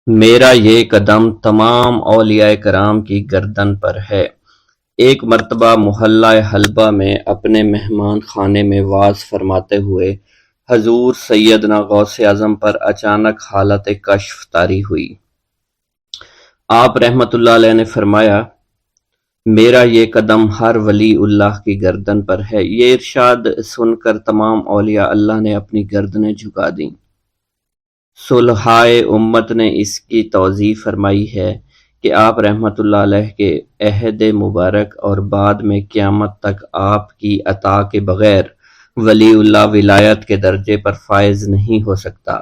میرا یہ قدم تمام اولیاء کرام کی گردن پر ہے۔ ایک مرتبہ محلہ حلبہ میں اپنے مہمان خانے میں وعظ فرماتے ہوئے حضور سیدنا غوث اعظم پر اچانک حالت کشف طاری ہوئی۔ آپ رحمت اللہ علیہ نے فرمایا، میرا یہ قدم ہر ولی اللہ کی گردن پر ہے۔ یہ ارشاد سن کر تمام اولیاء اللہ نے اپنی گردنیں جھکا دیں۔ صلحائے امت نے اس کی توضیح فرمائی ہے کہ آپ رحمت اللہ علیہ کے عہد مبارک اور بعد میں قیامت تک آپ کی عطا کے بغیر ولی اللہ ولایت کے درجے پر فائز نہیں ہو سکتا۔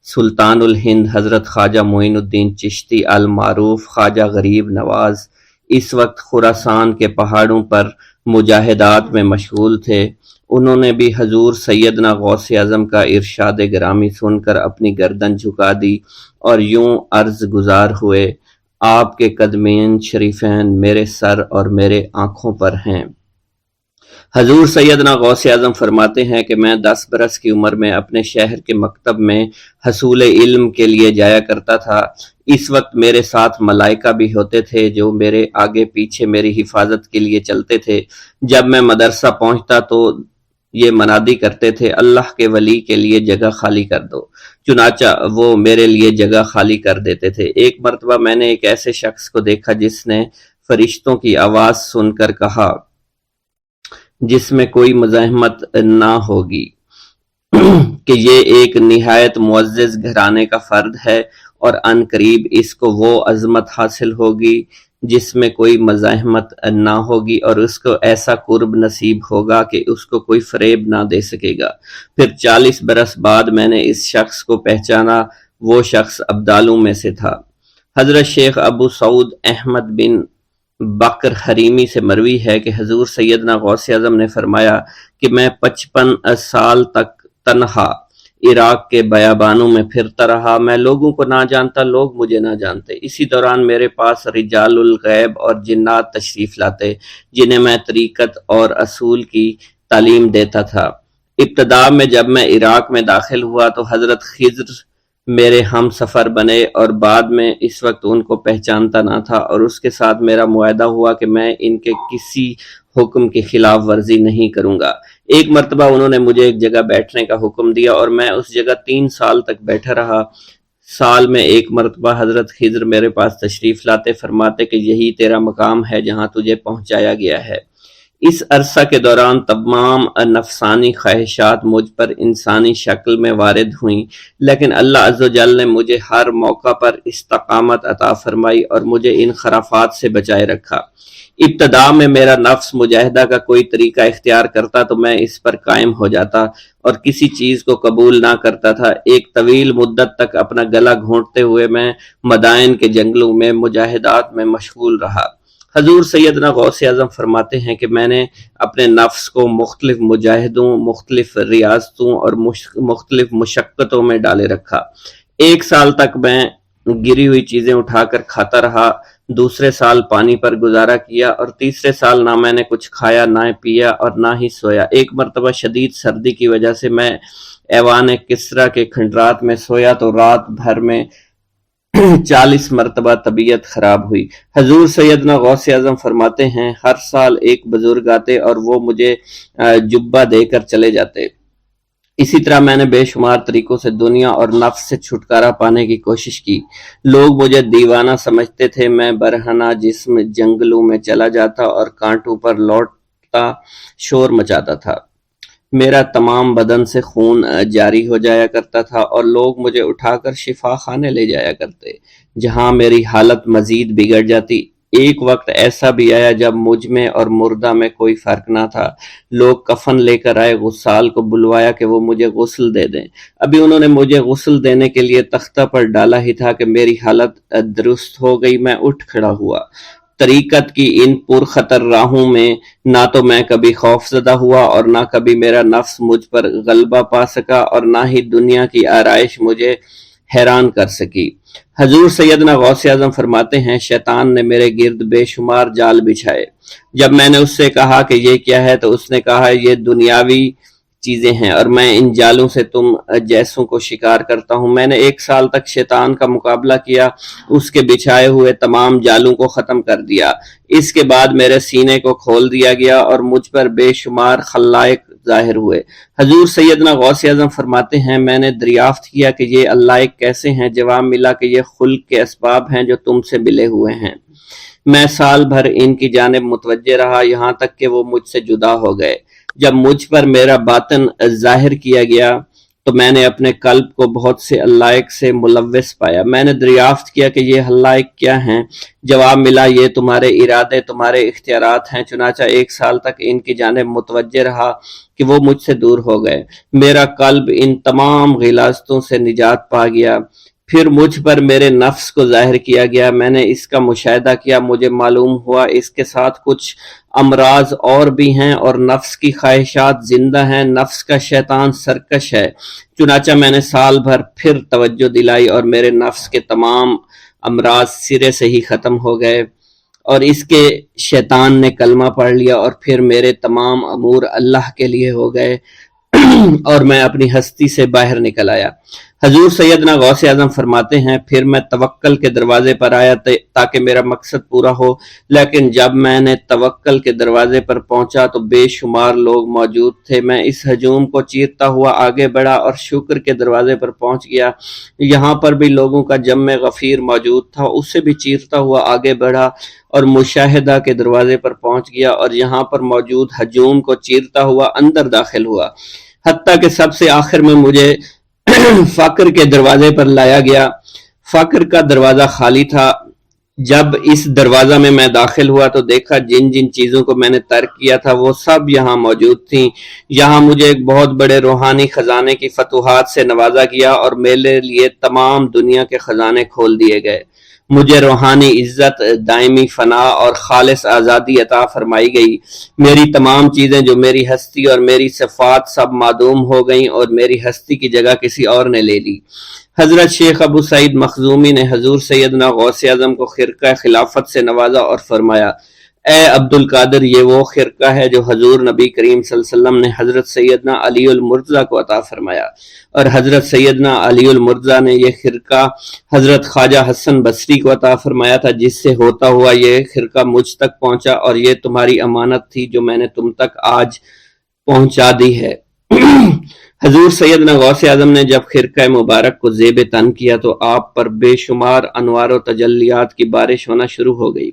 سلطان الہند حضرت خواجہ معین الدین چشتی المعروف خواجہ غریب نواز اس وقت خراسان کے پہاڑوں پر مجاہدات میں مشغول تھے۔ انہوں نے بھی حضور سیدنا غوث اعظم کا ارشاد گرامی سن کر اپنی گردن جھکا دی اور یوں عرض گزار ہوئے، آپ کے قدمین شریفین میرے سر اور میرے آنکھوں پر ہیں۔ حضور سیدنا غوث اعظم فرماتے ہیں کہ میں 10 برس کی عمر میں اپنے شہر کے مکتب میں حصول علم کے لیے جایا کرتا تھا۔ اس وقت میرے ساتھ ملائکہ بھی ہوتے تھے جو میرے آگے پیچھے میری حفاظت کے لیے چلتے تھے۔ جب میں مدرسہ پہنچتا تو یہ منادی کرتے تھے، اللہ کے ولی کے لیے جگہ خالی کر دو۔ چنانچہ وہ میرے لیے جگہ خالی کر دیتے تھے۔ ایک مرتبہ میں نے ایک ایسے شخص کو دیکھا جس نے فرشتوں کی آواز سن کر کہا، جس میں کوئی مزاحمت نہ ہوگی، کہ یہ ایک نہایت معزز گھرانے کا فرد ہے اور عن قریب اس کو وہ عظمت حاصل ہوگی جس میں کوئی مزاحمت نہ ہوگی، اور اس کو ایسا قرب نصیب ہوگا کہ اس کو کوئی فریب نہ دے سکے گا۔ پھر 40 برس بعد میں نے اس شخص کو پہچانا۔ وہ شخص ابدالوں میں سے تھا۔ حضرت شیخ ابو سعود احمد بن بکر حریمی سے مروی ہے کہ حضور سیدنا غوث اعظم نے فرمایا کہ میں 55 سال تک تنہا عراق کے بیابانوں میں پھرتا رہا۔ میں لوگوں کو نہ جانتا، لوگ مجھے نہ جانتے۔ اسی دوران میرے پاس رجال الغیب اور جنات تشریف لاتے جنہیں میں طریقت اور اصول کی تعلیم دیتا تھا۔ ابتدا میں جب میں عراق میں داخل ہوا تو حضرت خضر میرے ہم سفر بنے، اور بعد میں اس وقت ان کو پہچانتا نہ تھا، اور اس کے ساتھ میرا معاہدہ ہوا کہ میں ان کے کسی حکم کی خلاف ورزی نہیں کروں گا۔ ایک مرتبہ انہوں نے مجھے ایک جگہ بیٹھنے کا حکم دیا اور میں اس جگہ 3 سال تک بیٹھا رہا۔ سال میں ایک مرتبہ حضرت خضر میرے پاس تشریف لاتے، فرماتے کہ یہی تیرا مقام ہے جہاں تجھے پہنچایا گیا ہے۔ اس عرصہ کے دوران تمام نفسانی خواہشات مجھ پر انسانی شکل میں وارد ہوئیں، لیکن اللہ عز و جل نے مجھے ہر موقع پر استقامت عطا فرمائی اور مجھے ان خرافات سے بچائے رکھا۔ ابتدا میں میرا نفس مجاہدہ کا کوئی طریقہ اختیار کرتا تو میں اس پر قائم ہو جاتا اور کسی چیز کو قبول نہ کرتا تھا۔ ایک طویل مدت تک اپنا گلا گھونٹتے ہوئے میں مدائن کے جنگلوں میں مجاہدات میں مشغول رہا۔ حضور سیدنا غوث اعظم فرماتے ہیں کہ میں نے اپنے نفس کو مختلف مجاہدوں، مختلف ریاضتوں اور مختلف مشقتوں میں ڈالے رکھا۔ 1 سال تک میں گری ہوئی چیزیں اٹھا کر کھاتا رہا، دوسرے سال پانی پر گزارا کیا، اور تیسرے سال نہ میں نے کچھ کھایا، نہ پیا اور نہ ہی سویا۔ ایک مرتبہ شدید سردی کی وجہ سے میں ایوان کسریٰ کے کھنڈرات میں سویا تو رات بھر میں 40 مرتبہ طبیعت خراب ہوئی۔ حضور سیدنا غوث اعظم فرماتے ہیں، ہر سال ایک بزرگ آتے اور وہ مجھے جبہ دے کر چلے جاتے۔ اسی طرح میں نے بے شمار طریقوں سے دنیا اور نفس سے چھٹکارا پانے کی کوشش کی۔ لوگ مجھے دیوانہ سمجھتے تھے۔ میں برہنہ جسم جنگلوں میں چلا جاتا اور کانٹوں پر لوٹتا شور مچاتا تھا۔ میرا تمام بدن سے خون جاری ہو جایا کرتا تھا اور لوگ مجھے اٹھا کر شفا خانے لے جایا کرتے، جہاں میری حالت مزید بگڑ جاتی۔ ایک وقت ایسا بھی آیا جب مجھ میں اور مردہ میں کوئی فرق نہ تھا۔ لوگ کفن لے کر آئے، غسال کو بلوایا کہ وہ مجھے غسل دے دیں۔ ابھی انہوں نے مجھے غسل دینے کے لیے تختہ پر ڈالا ہی تھا کہ میری حالت درست ہو گئی۔ میں اٹھ کھڑا ہوا۔ طریقت کی ان پرخطر راہوں میں نہ تو میں کبھی خوف زدہ ہوا اور نہ کبھی میرا نفس مجھ پر غلبہ پا سکا، اور نہ ہی دنیا کی آرائش مجھے حیران کر سکی۔ حضور سیدنا غوث اعظم فرماتے ہیں، شیطان نے میرے گرد بے شمار جال بچھائے۔ جب میں نے اس سے کہا کہ یہ کیا ہے تو اس نے کہا، یہ دنیاوی چیزیں ہیں اور میں ان جالوں سے تم جیسوں کو شکار کرتا ہوں۔ میں نے 1 سال تک شیطان کا مقابلہ کیا، اس کے بچھائے ہوئے تمام جالوں کو ختم کر دیا۔ اس کے بعد میرے سینے کو کھول دیا گیا اور مجھ پر بے شمار خلائق ظاہر ہوئے۔ حضور سیدنا غوث اعظم فرماتے ہیں میں نے دریافت کیا کہ یہ اللہ کیسے ہیں؟ جواب ملا کہ یہ خلق کے اسباب ہیں جو تم سے ملے ہوئے ہیں۔ میں سال بھر ان کی جانب متوجہ رہا یہاں تک کہ وہ مجھ سے جدا ہو گئے۔ جب مجھ پر میرا باطن ظاہر کیا گیا تو میں نے اپنے قلب کو بہت سے علائق سے ملوث پایا۔ میں نے دریافت کیا کہ یہ علائق کیا ہیں؟ جواب ملا یہ تمہارے ارادے، تمہارے اختیارات ہیں۔ چنانچہ 1 سال تک ان کی جانب متوجہ رہا کہ وہ مجھ سے دور ہو گئے۔ میرا قلب ان تمام غلاظتوں سے نجات پا گیا۔ پھر مجھ پر میرے نفس کو ظاہر کیا گیا، میں نے اس کا مشاہدہ کیا، مجھے معلوم ہوا اس کے ساتھ کچھ امراض اور بھی ہیں اور نفس کی خواہشات زندہ ہیں، نفس کا شیطان سرکش ہے۔ چنانچہ میں نے سال بھر پھر توجہ دلائی اور میرے نفس کے تمام امراض سرے سے ہی ختم ہو گئے اور اس کے شیطان نے کلمہ پڑھ لیا اور پھر میرے تمام امور اللہ کے لیے ہو گئے اور میں اپنی ہستی سے باہر نکل آیا۔ حضور سیدنا غوث اعظم فرماتے ہیں پھر میں توکل کے دروازے پر آیا تاکہ میرا مقصد پورا ہو، لیکن جب میں نے توکل کے دروازے پر پہنچا تو بے شمار لوگ موجود تھے۔ میں اس ہجوم کو چیرتا ہوا آگے بڑھا اور شکر کے دروازے پر پہنچ گیا، یہاں پر بھی لوگوں کا جمع غفیر موجود تھا، اس سے بھی چیرتا ہوا آگے بڑھا اور مشاہدہ کے دروازے پر پہنچ گیا اور یہاں پر موجود ہجوم کو چیرتا ہوا اندر داخل ہوا، حتیٰ کہ سب سے آخر میں مجھے فقر کے دروازے پر لایا گیا۔ فقر کا دروازہ خالی تھا۔ جب اس دروازہ میں داخل ہوا تو دیکھا جن جن چیزوں کو میں نے ترک کیا تھا وہ سب یہاں موجود تھیں۔ یہاں مجھے ایک بہت بڑے روحانی خزانے کی فتوحات سے نوازا گیا اور میرے لیے تمام دنیا کے خزانے کھول دیے گئے۔ مجھے روحانی عزت، دائمی فنا اور خالص آزادی عطا فرمائی گئی۔ میری تمام چیزیں جو میری ہستی اور میری صفات سب معدوم ہو گئیں اور میری ہستی کی جگہ کسی اور نے لے لی۔ حضرت شیخ ابو سعید مخزومی نے حضور سیدنا غوث اعظم کو خرقہ خلافت سے نوازا اور فرمایا اے عبد القادر، یہ وہ خرقہ ہے جو حضور نبی کریم صلی اللہ علیہ وسلم نے حضرت سیدنا علی المرتضیٰ کو عطا فرمایا، اور حضرت سیدنا علی المرتضیٰ نے یہ خرقہ حضرت خواجہ حسن بصری کو عطا فرمایا تھا، جس سے ہوتا ہوا یہ خرقہ مجھ تک پہنچا، اور یہ تمہاری امانت تھی جو میں نے تم تک آج پہنچا دی ہے۔ حضور سیدنا غوث اعظم نے جب خرقہ مبارک کو زیب تن کیا تو آپ پر بے شمار انوار و تجلیات کی بارش ہونا شروع ہو گئی۔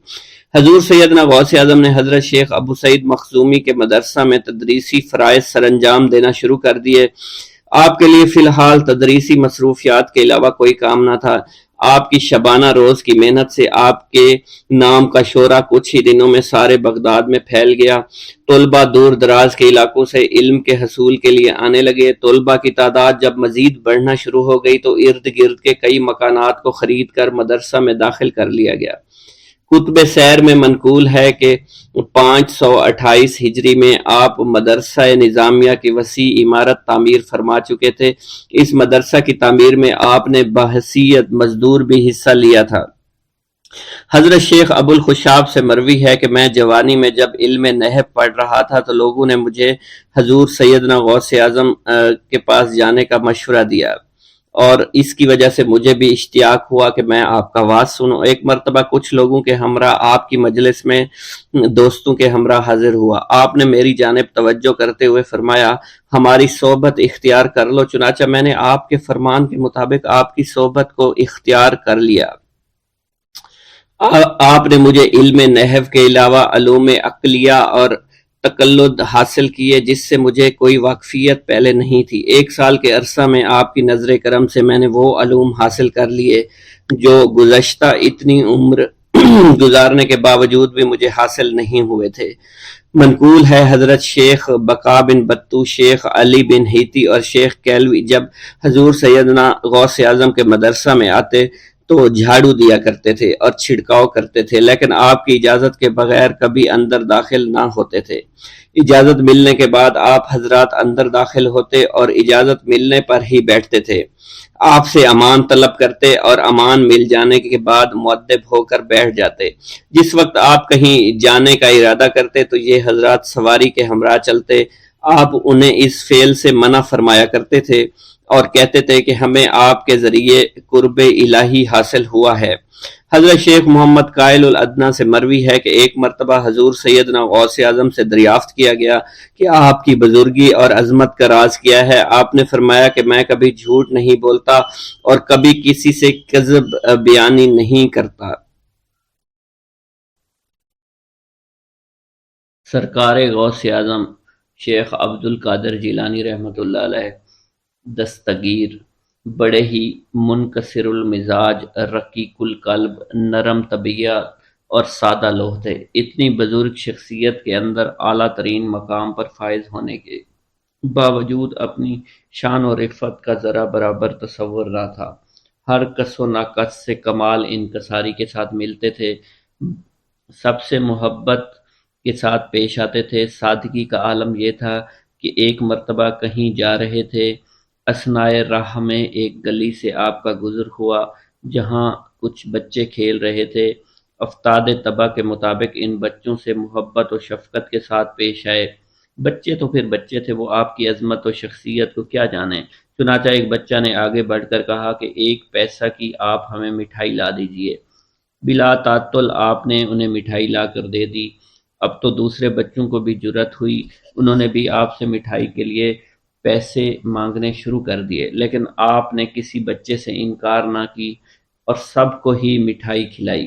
حضور سیدنا غوث اعظم نے حضرت شیخ ابو سعید مخزومی کے مدرسہ میں تدریسی فرائض سر انجام دینا شروع کر دیے۔ آپ کے لیے فی الحال تدریسی مصروفیات کے علاوہ کوئی کام نہ تھا۔ آپ کی شبانہ روز کی محنت سے آپ کے نام کا شعرہ کچھ ہی دنوں میں سارے بغداد میں پھیل گیا۔ طلبہ دور دراز کے علاقوں سے علم کے حصول کے لیے آنے لگے۔ طلبہ کی تعداد جب مزید بڑھنا شروع ہو گئی تو ارد گرد کے کئی مکانات کو خرید کر مدرسہ میں داخل کر لیا گیا۔ کتب سیر میں منقول ہے کہ 528 ہجری میں آپ مدرسہ نظامیہ کی وسیع عمارت تعمیر فرما چکے تھے۔ اس مدرسہ کی تعمیر میں آپ نے بحیثیت مزدور بھی حصہ لیا تھا۔ حضرت شیخ ابو الخشاب سے مروی ہے کہ میں جوانی میں جب علم نحو پڑھ رہا تھا تو لوگوں نے مجھے حضور سیدنا غوث اعظم کے پاس جانے کا مشورہ دیا، اور اس کی وجہ سے مجھے بھی اشتیاق ہوا کہ میں آپ کا واز سنوں۔ ایک مرتبہ کچھ لوگوں کے ہمراہ آپ کی مجلس میں دوستوں کے ہمراہ حاضر ہوا۔ آپ نے میری جانب توجہ کرتے ہوئے فرمایا ہماری صحبت اختیار کر لو۔ چنانچہ میں نے آپ کے فرمان کے مطابق آپ کی صحبت کو اختیار کر لیا۔ آپ نے مجھے علم نحو کے علاوہ علوم عقلیہ اور تقلد حاصل کیے جس سے مجھے کوئی واقفیت پہلے نہیں تھی۔ 1 سال کے عرصہ میں آپ کی نظر کرم سے میں نے وہ علوم حاصل کر لیے جو گزشتہ اتنی عمر گزارنے کے باوجود بھی مجھے حاصل نہیں ہوئے تھے۔ منقول ہے حضرت شیخ بقا بن بطو، شیخ علی بن ہیتی اور شیخ کیلوی جب حضور سیدنا غوث اعظم کے مدرسہ میں آتے تو جھاڑو دیا کرتے تھے اور چھڑکاؤ کرتے تھے، لیکن آپ کی اجازت کے بغیر کبھی اندر داخل نہ ہوتے تھے۔ اجازت ملنے کے بعد آپ حضرات اندر داخل ہوتے اور اجازت ملنے پر ہی بیٹھتے تھے۔ آپ سے امان طلب کرتے اور امان مل جانے کے بعد مؤدب ہو کر بیٹھ جاتے۔ جس وقت آپ کہیں جانے کا ارادہ کرتے تو یہ حضرات سواری کے ہمراہ چلتے۔ آپ انہیں اس فعل سے منع فرمایا کرتے تھے اور کہتے تھے کہ ہمیں آپ کے ذریعے قرب الہی حاصل ہوا ہے۔ حضرت شیخ محمد قائل الادنیٰ سے مروی ہے کہ ایک مرتبہ حضور سیدنا غوث اعظم سے دریافت کیا گیا کہ آپ کی بزرگی اور عظمت کا راز کیا ہے؟ آپ نے فرمایا کہ میں کبھی جھوٹ نہیں بولتا اور کبھی کسی سے کذب بیانی نہیں کرتا۔ سرکار غوث اعظم شیخ عبد القادر جیلانی رحمۃ اللہ علیہ دستگیر بڑے ہی منکسر المزاج، رقیق القلب، نرم طبیعت اور سادہ لوح تھے۔ اتنی بزرگ شخصیت کے اندر اعلیٰ ترین مقام پر فائز ہونے کے باوجود اپنی شان و رفعت کا ذرا برابر تصور نہ تھا۔ ہر کس و ناقص سے کمال انکساری کے ساتھ ملتے تھے، سب سے محبت کے ساتھ پیش آتے تھے۔ سادگی کا عالم یہ تھا کہ ایک مرتبہ کہیں جا رہے تھے، اثنائے راہ میں ایک گلی سے آپ کا گزر ہوا جہاں کچھ بچے کھیل رہے تھے۔ افتاد طبع کے مطابق ان بچوں سے محبت و شفقت کے ساتھ پیش آئے۔ بچے تو پھر بچے تھے، وہ آپ کی عظمت و شخصیت کو کیا جانیں۔ چنانچہ ایک بچہ نے آگے بڑھ کر کہا کہ 1 پیسہ کی آپ ہمیں مٹھائی لا دیجئے۔ بلا تعطل آپ نے انہیں مٹھائی لا کر دے دی۔ اب تو دوسرے بچوں کو بھی جرأت ہوئی، انہوں نے بھی آپ سے مٹھائی کے لیے پیسے مانگنے شروع کر دیے، لیکن آپ نے کسی بچے سے انکار نہ کی اور سب کو ہی مٹھائی کھلائی۔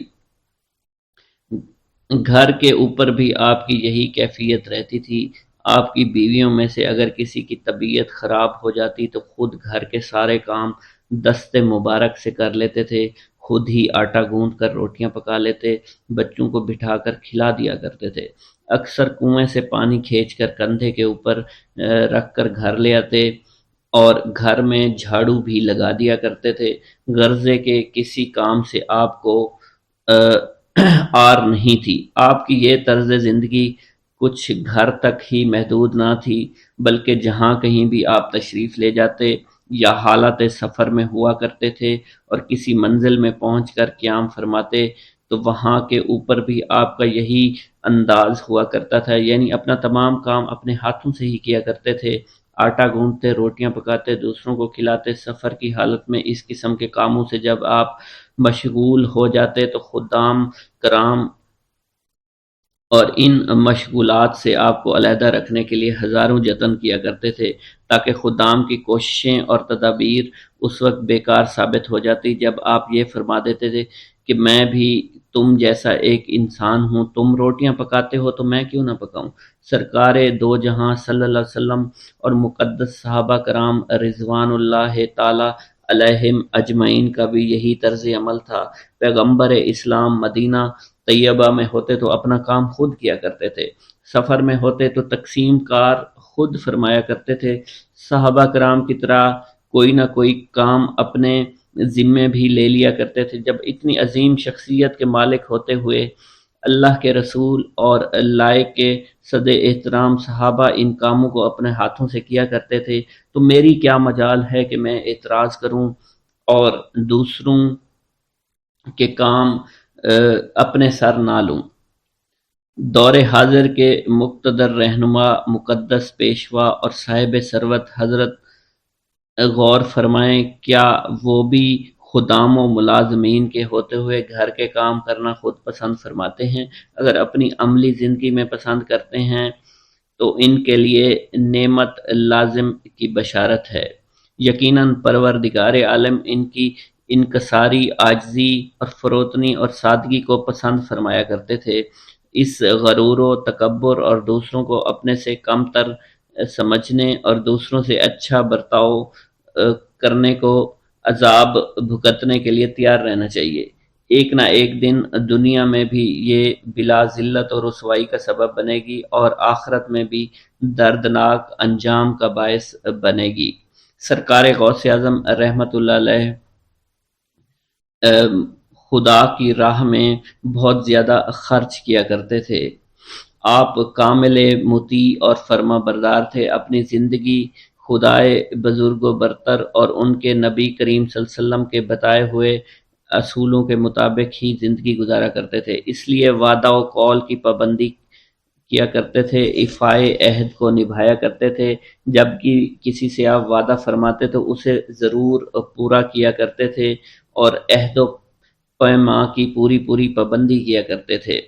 گھر کے اوپر بھی آپ کی یہی کیفیت رہتی تھی۔ آپ کی بیویوں میں سے اگر کسی کی طبیعت خراب ہو جاتی تو خود گھر کے سارے کام دست مبارک سے کر لیتے تھے، خود ہی آٹا گوندھ کر روٹیاں پکا لیتے، بچوں کو بٹھا کر کھلا دیا کرتے تھے۔ اکثر کنویں سے پانی کھینچ کر کندھے کے اوپر رکھ کر گھر لے آتے اور گھر میں جھاڑو بھی لگا دیا کرتے تھے۔ غرضے کے کسی کام سے آپ کو آر نہیں تھی۔ آپ کی یہ طرز زندگی کچھ گھر تک ہی محدود نہ تھی، بلکہ جہاں کہیں بھی آپ تشریف لے جاتے یا حالت سفر میں ہوا کرتے تھے اور کسی منزل میں پہنچ کر قیام فرماتے تو وہاں کے اوپر بھی آپ کا یہی انداز ہوا کرتا تھا، یعنی اپنا تمام کام اپنے ہاتھوں سے ہی کیا کرتے تھے، آٹا گوندتے، روٹیاں پکاتے، دوسروں کو کھلاتے۔ سفر کی حالت میں اس قسم کے کاموں سے جب آپ مشغول ہو جاتے تو خدام کرام اور ان مشغولات سے آپ کو علیحدہ رکھنے کے لیے ہزاروں جتن کیا کرتے تھے، تاکہ خدام کی کوششیں اور تدابیر اس وقت بیکار ثابت ہو جاتی جب آپ یہ فرما دیتے تھے کہ میں بھی تم جیسا ایک انسان ہوں، تم روٹیاں پکاتے ہو تو میں کیوں نہ پکاؤں۔ سرکار دو جہاں صلی اللہ علیہ وسلم اور مقدس صحابہ کرام رضوان اللہ تعالی علیہم اجمعین کا بھی یہی طرز عمل تھا۔ پیغمبر اسلام مدینہ طیبہ میں ہوتے تو اپنا کام خود کیا کرتے تھے، سفر میں ہوتے تو تقسیم کار خود فرمایا کرتے تھے۔ صحابہ کرام کی طرح کوئی نہ کوئی کام اپنے ذمے بھی لے لیا کرتے تھے۔ جب اتنی عظیم شخصیت کے مالک ہوتے ہوئے اللہ کے رسول اور لائق کے صد احترام صحابہ ان کاموں کو اپنے ہاتھوں سے کیا کرتے تھے تو میری کیا مجال ہے کہ میں اعتراض کروں اور دوسروں کے کام اپنے سر نہ لوں۔ دور حاضر کے مقتدر رہنما، مقدس پیشوا اور صاحب ثروت حضرت غور فرمائیں، کیا وہ بھی خدام و ملازمین کے ہوتے ہوئے گھر کے کام کرنا خود پسند فرماتے ہیں؟ اگر اپنی عملی زندگی میں پسند کرتے ہیں تو ان کے لیے نعمت لازم کی بشارت ہے۔ یقیناً پروردگار عالم ان کی انکساری، عاجزی اور فروتنی اور سادگی کو پسند فرمایا کرتے تھے۔ اس غرور و تکبر اور دوسروں کو اپنے سے کم تر سمجھنے اور دوسروں سے اچھا برتاؤ کرنے کو عذاب بھگتنے کے لیے تیار رہنا چاہیے۔ ایک نہ ایک دن دنیا میں بھی یہ بلا ذلت اور رسوائی کا سبب بنے گی اور آخرت میں بھی دردناک انجام کا باعث بنے گی۔ سرکار غوث اعظم رحمۃ اللہ علیہ خدا کی راہ میں بہت زیادہ خرچ کیا کرتے تھے۔ آپ کامل مطیع اور فرما بردار تھے، اپنی زندگی خدائے بزرگ و برتر اور ان کے نبی کریم صلی اللہ علیہ وسلم کے بتائے ہوئے اصولوں کے مطابق ہی زندگی گزارا کرتے تھے، اس لیے وعدہ و قول کی پابندی کیا کرتے تھے، ایفائے عہد کو نبھایا کرتے تھے، جب کہ کسی سے آپ وعدہ فرماتے تو اسے ضرور پورا کیا کرتے تھے، اور عہد و پیما کی پوری پوری پابندی کیا کرتے تھے۔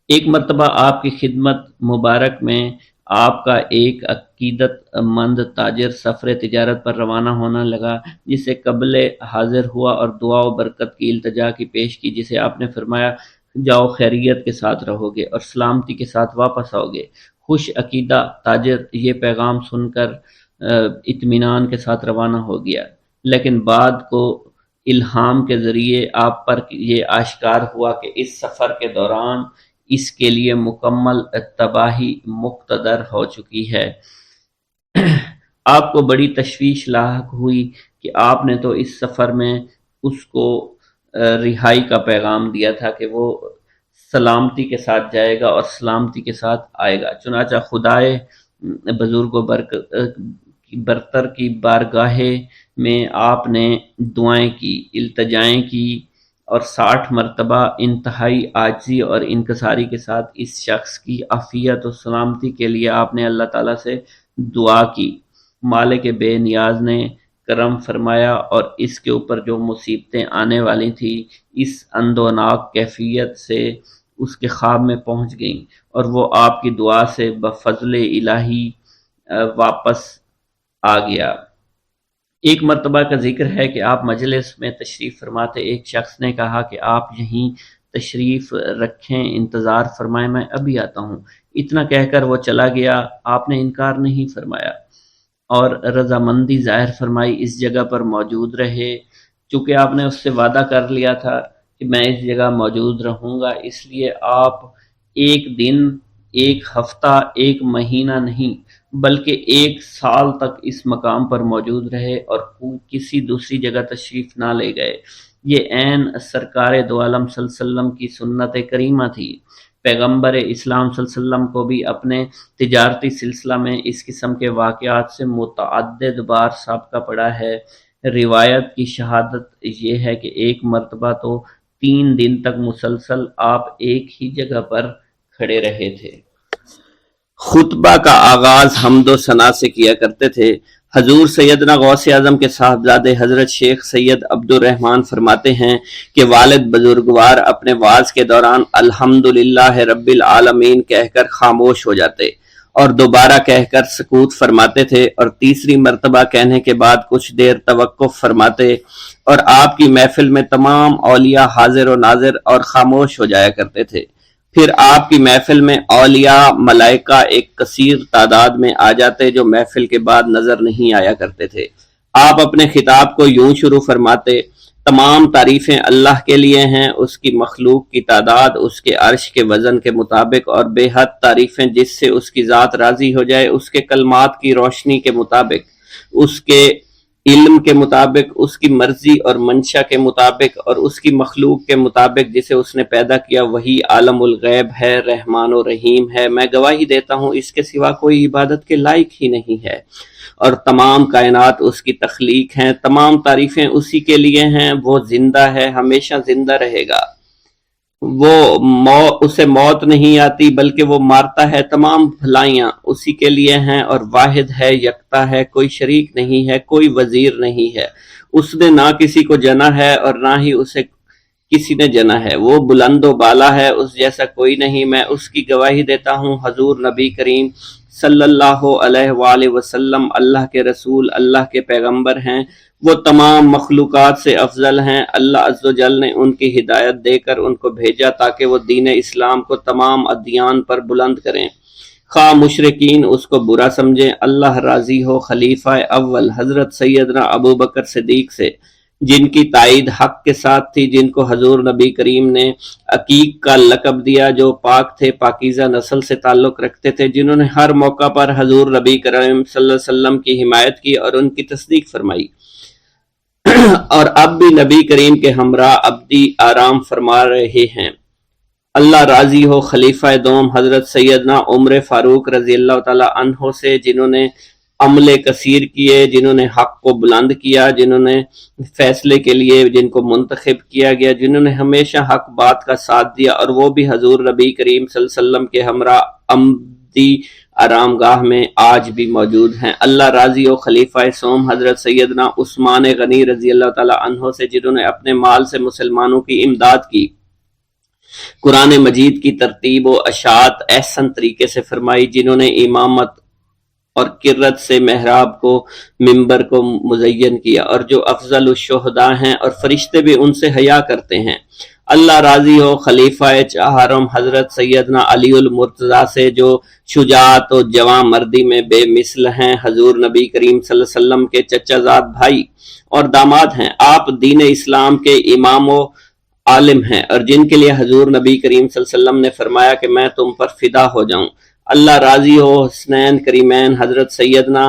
ایک مرتبہ آپ کی خدمت مبارک میں آپ کا ایک عقیدت مند تاجر سفر تجارت پر روانہ ہونا لگا، جسے قبل حاضر ہوا اور دعا و برکت کی التجا کی پیش کی، جسے آپ نے فرمایا جاؤ خیریت کے ساتھ رہو گے اور سلامتی کے ساتھ واپس آؤ گے۔ خوش عقیدہ تاجر یہ پیغام سن کر اطمینان کے ساتھ روانہ ہو گیا، لیکن بعد کو الہام کے ذریعے آپ پر یہ آشکار ہوا کہ اس سفر کے دوران اس کے لیے مکمل تباہی مقتدر ہو چکی ہے۔ آپ کو بڑی تشویش لاحق ہوئی کہ آپ نے تو اس سفر میں اس کو رہائی کا پیغام دیا تھا کہ وہ سلامتی کے ساتھ جائے گا اور سلامتی کے ساتھ آئے گا۔ چنانچہ خدائے بزرگ و برتر کی بارگاہ میں آپ نے دعائیں کی، التجائیں کی، اور 60 مرتبہ انتہائی عاجزی اور انکساری کے ساتھ اس شخص کی عافیت و سلامتی کے لیے آپ نے اللہ تعالیٰ سے دعا کی۔ مالک بے نیاز نے کرم فرمایا اور اس کے اوپر جو مصیبتیں آنے والی تھیں اس اندوناک کیفیت سے اس کے خواب میں پہنچ گئیں، اور وہ آپ کی دعا سے بفضل الہی واپس آ گیا۔ ایک مرتبہ کا ذکر ہے کہ آپ مجلس میں تشریف فرماتے ایک شخص نے کہا کہ آپ یہیں تشریف رکھیں، انتظار فرمائیں، میں ابھی آتا ہوں۔ اتنا کہہ کر وہ چلا گیا۔ آپ نے انکار نہیں فرمایا اور رضامندی ظاہر فرمائی، اس جگہ پر موجود رہے۔ چونکہ آپ نے اس سے وعدہ کر لیا تھا کہ میں اس جگہ موجود رہوں گا، اس لیے آپ ایک دن، ایک ہفتہ، ایک مہینہ نہیں بلکہ 1 سال تک اس مقام پر موجود رہے اور کسی دوسری جگہ تشریف نہ لے گئے۔ یہ عین سرکار دو عالم صلی اللہ علیہ وسلم کی سنت کریمہ تھی۔ پیغمبر اسلام صلی اللہ علیہ وسلم کو بھی اپنے تجارتی سلسلہ میں اس قسم کے واقعات سے متعدد بار سابقہ پڑا ہے۔ روایت کی شہادت یہ ہے کہ ایک مرتبہ تو 3 دن تک مسلسل آپ ایک ہی جگہ پر کھڑے رہے تھے۔ خطبہ کا آغاز حمد و ثنا سے کیا کرتے تھے۔ حضور سیدنا غوث اعظم کے صاحبزادے حضرت شیخ سید عبد الرحمن فرماتے ہیں کہ والد بزرگوار اپنے وعظ کے دوران الحمدللہ رب العالمین کہہ کر خاموش ہو جاتے اور دوبارہ کہہ کر سکوت فرماتے تھے، اور تیسری مرتبہ کہنے کے بعد کچھ دیر توقف فرماتے، اور آپ کی محفل میں تمام اولیاء حاضر و ناظر اور خاموش ہو جایا کرتے تھے۔ پھر آپ کی محفل میں اولیاء ملائکہ ایک کثیر تعداد میں آ جاتے جو محفل کے بعد نظر نہیں آیا کرتے تھے۔ آپ اپنے خطاب کو یوں شروع فرماتے: تمام تعریفیں اللہ کے لیے ہیں، اس کی مخلوق کی تعداد اس کے عرش کے وزن کے مطابق، اور بے حد تعریفیں جس سے اس کی ذات راضی ہو جائے، اس کے کلمات کی روشنی کے مطابق، اس کے علم کے مطابق، اس کی مرضی اور منشا کے مطابق، اور اس کی مخلوق کے مطابق جسے اس نے پیدا کیا، وہی عالم الغیب ہے، رحمان و رحیم ہے۔ میں گواہی دیتا ہوں اس کے سوا کوئی عبادت کے لائق ہی نہیں ہے، اور تمام کائنات اس کی تخلیق ہیں۔ تمام تعریفیں اسی کے لیے ہیں، وہ زندہ ہے، ہمیشہ زندہ رہے گا، اسے موت نہیں آتی بلکہ وہ مارتا ہے۔ تمام بھلائیاں اسی کے لیے ہیں، اور واحد ہے، یکتا ہے، کوئی شریک نہیں ہے، کوئی وزیر نہیں ہے۔ اس نے نہ کسی کو جنا ہے اور نہ ہی اسے کسی نے جنا ہے، وہ بلند و بالا ہے، اس جیسا کوئی نہیں۔ میں اس کی گواہی دیتا ہوں حضور نبی کریم صلی اللہ علیہ وآلہ وسلم اللہ کے رسول، اللہ کے پیغمبر ہیں، وہ تمام مخلوقات سے افضل ہیں۔ اللہ عز و جل نے ان کی ہدایت دے کر ان کو بھیجا تاکہ وہ دین اسلام کو تمام ادیان پر بلند کریں، خواہ مشرکین اس کو برا سمجھیں۔ اللہ راضی ہو خلیفہ اول حضرت سیدنا ابو بکر صدیق سے، جن کی تائید حق کے ساتھ تھی، جن کو حضور نبی کریم نے عقیق کا لقب دیا، جو پاک تھے، پاکیزہ نسل سے تعلق رکھتے تھے، جنہوں نے ہر موقع پر حضور نبی کریم صلی اللہ علیہ وسلم کی حمایت کی اور ان کی تصدیق فرمائی، اور اب بھی نبی کریم کے ہمراہ ابدی آرام فرما رہے ہیں۔ اللہ راضی ہو خلیفہ دوم حضرت سیدنا عمر فاروق رضی اللہ تعالی عنہ سے، جنہوں نے عمل کثیر کیے، جنہوں نے حق کو بلند کیا، جنہوں نے فیصلے کے لیے جن کو منتخب کیا گیا، جنہوں نے ہمیشہ حق بات کا ساتھ دیا، اور وہ بھی حضور نبی کریم صلی اللہ علیہ وسلم کے ہمراہ عمدی آرام گاہ میں آج بھی موجود ہیں۔ اللہ راضی و خلیفہ سوم حضرت سیدنا عثمان غنی رضی اللہ تعالی عنہ سے، جنہوں نے اپنے مال سے مسلمانوں کی امداد کی، قرآن مجید کی ترتیب و اشاعت احسن طریقے سے فرمائی، جنہوں نے امامت اور قرت سے محراب کو منبر کو مزین کیا، اور جو افضل الشہداء ہیں اور فرشتے بھی ان سے حیا کرتے ہیں۔ اللہ راضی ہو خلیفہ چہارم حضرت سیدنا علی المرتضیٰ سے، جو شجاعت و جواں مردی میں بے مثل ہیں، حضور نبی کریم صلی اللہ علیہ وسلم کے چچا زاد بھائی اور داماد ہیں۔ آپ دین اسلام کے امام و عالم ہیں، اور جن کے لیے حضور نبی کریم صلی اللہ علیہ وسلم نے فرمایا کہ میں تم پر فدا ہو جاؤں۔ اللہ راضی ہو حسنین کریمین حضرت سیدنا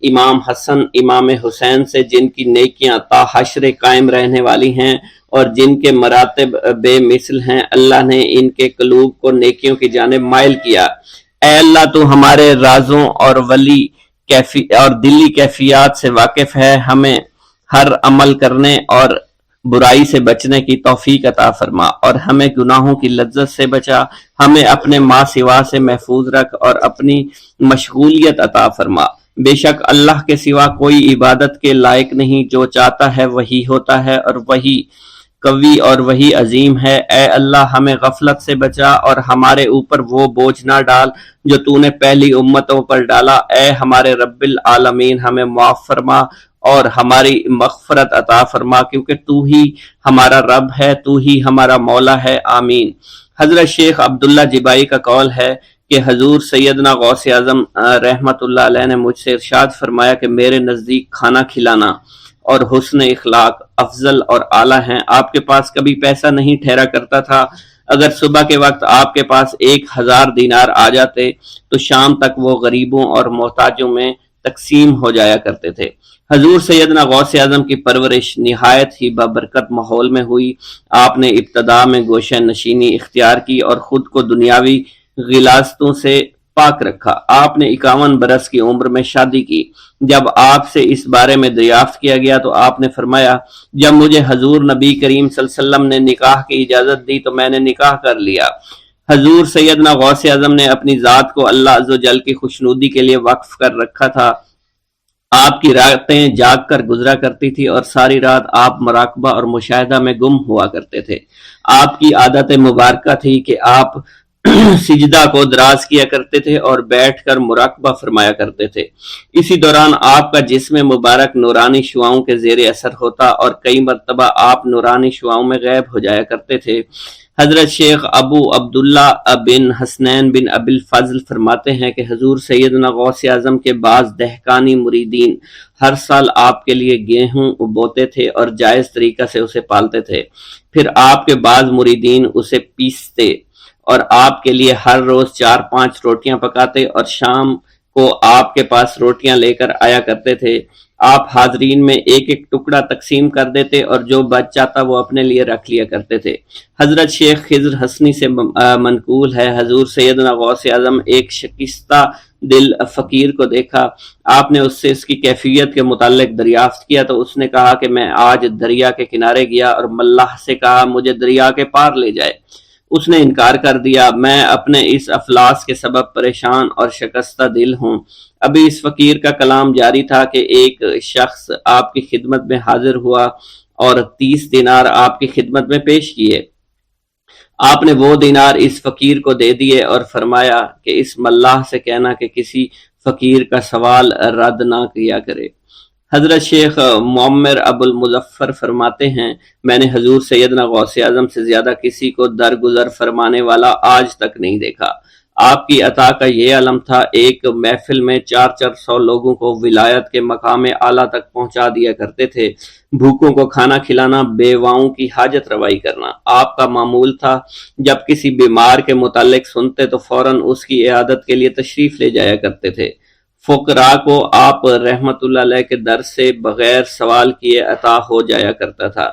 امام حسن امام حسین سے، جن کی نیکیاں تا حشر قائم رہنے والی ہیں اور جن کے مراتب بے مثل ہیں۔ اللہ نے ان کے قلوب کو نیکیوں کی جانب مائل کیا۔ اے اللہ تو ہمارے رازوں اور دلی کیفیات سے واقف ہے، ہمیں ہر عمل کرنے اور برائی سے بچنے کی توفیق عطا فرما، اور ہمیں گناہوں کی لذت سے بچا، ہمیں اپنے ما سوا سے محفوظ رکھ اور اپنی مشغولیت عطا فرما۔ بے شک اللہ کے سوا کوئی عبادت کے لائق نہیں، جو چاہتا ہے وہی ہوتا ہے، اور وہی قوی اور وہی عظیم ہے۔ اے اللہ ہمیں غفلت سے بچا اور ہمارے اوپر وہ بوجھ نہ ڈال جو تو نے پہلی امتوں پر ڈالا۔ اے ہمارے رب العالمین ہمیں معاف فرما اور ہماری مغفرت عطا فرما، کیونکہ تو ہی ہمارا رب ہے، تو ہی ہمارا مولا ہے، آمین۔ حضرت شیخ عبداللہ جبائی کا قول ہے کہ حضور سیدنا غوث اعظم رحمت اللہ علیہ نے مجھ سے ارشاد فرمایا کہ میرے نزدیک کھانا کھلانا اور حسن اخلاق افضل اور اعلیٰ ہیں۔ آپ کے پاس کبھی پیسہ نہیں ٹھہرا کرتا تھا، اگر صبح کے وقت آپ کے پاس 1000 دینار آ جاتے تو شام تک وہ غریبوں اور محتاجوں میں تقسیم ہو جایا کرتے تھے۔ حضور سیدنا غوث اعظم کی پرورش نہایت ہی بابرکت ماحول میں ہوئی۔ آپ نے ابتدا میں گوشہ نشینی اختیار کی اور خود کو دنیاوی غلاظتوں سے پاک رکھا۔ آپ نے 51 برس کی عمر میں شادی کی۔ جب آپ سے اس بارے میں دریافت کیا گیا تو آپ نے فرمایا، جب مجھے حضور نبی کریم صلی اللہ علیہ وسلم نے نکاح کی اجازت دی تو میں نے نکاح کر لیا۔ حضور سیدنا غوث اعظم نے اپنی ذات کو اللہ عز و جل کی خوشنودی کے لیے وقف کر رکھا تھا۔ آپ کی راتیں جاگ کر گزرا کرتی تھی اور ساری رات آپ مراقبہ اور مشاہدہ میں گم ہوا کرتے تھے۔ آپ کی عادت مبارکہ تھی کہ آپ سجدہ کو دراز کیا کرتے تھے اور بیٹھ کر مراقبہ فرمایا کرتے تھے۔ اسی دوران آپ کا جسم مبارک نورانی شعاؤں کے زیر اثر ہوتا اور کئی مرتبہ آپ نورانی شعاؤں میں غائب ہو جایا کرتے تھے۔ حضرت شیخ ابو عبداللہ بن حسنین بن ابی الفضل فرماتے ہیں کہ حضور سیدنا غوث اعظم کے بعض دہقانی مریدین ہر سال آپ کے لیے گیہوں بوتے تھے اور جائز طریقہ سے اسے پالتے تھے۔ پھر آپ کے بعض مریدین اسے پیستے اور آپ کے لیے ہر روز 4-5 روٹیاں پکاتے اور شام کو آپ کے پاس روٹیاں لے کر آیا کرتے تھے۔ آپ حاضرین میں ایک ایک ٹکڑا تقسیم کر دیتے اور جو بچ جاتا وہ اپنے لیے رکھ لیا کرتے تھے۔ حضرت شیخ خضر حسنی سے منقول ہے، حضور سیدنا غوث اعظم ایک شکستہ دل فقیر کو دیکھا۔ آپ نے اس سے اس کی کیفیت کے متعلق دریافت کیا تو اس نے کہا کہ میں آج دریا کے کنارے گیا اور ملاح سے کہا مجھے دریا کے پار لے جائے۔ اس نے انکار کر دیا۔ میں اپنے اس افلاس کے سبب پریشان اور شکستہ دل ہوں۔ ابھی اس فقیر کا کلام جاری تھا کہ ایک شخص آپ کی خدمت میں حاضر ہوا اور 30 دینار آپ کی خدمت میں پیش کیے۔ آپ نے وہ دینار اس فقیر کو دے دیے اور فرمایا کہ اس ملاح سے کہنا کہ کسی فقیر کا سوال رد نہ کیا کرے۔ حضرت شیخ معمر ابو المظفر فرماتے ہیں، میں نے حضور سیدنا غوث اعظم سے زیادہ کسی کو درگزر فرمانے والا آج تک نہیں دیکھا۔ آپ کی عطا کا یہ علم تھا، ایک محفل میں 400 لوگوں کو ولایت کے مقام اعلیٰ تک پہنچا دیا کرتے تھے، بھوکوں کو کھانا کھلانا، بیواؤں کی حاجت روائی کرنا۔ آپ کا معمول تھا جب کسی بیمار کے متعلق سنتے تو فوراً اس کی عیادت کے لیے تشریف لے جایا کرتے تھے۔ فقراء کو آپ رحمت اللہ علیہ کے در سے بغیر سوال کیے عطا ہو جایا کرتا تھا۔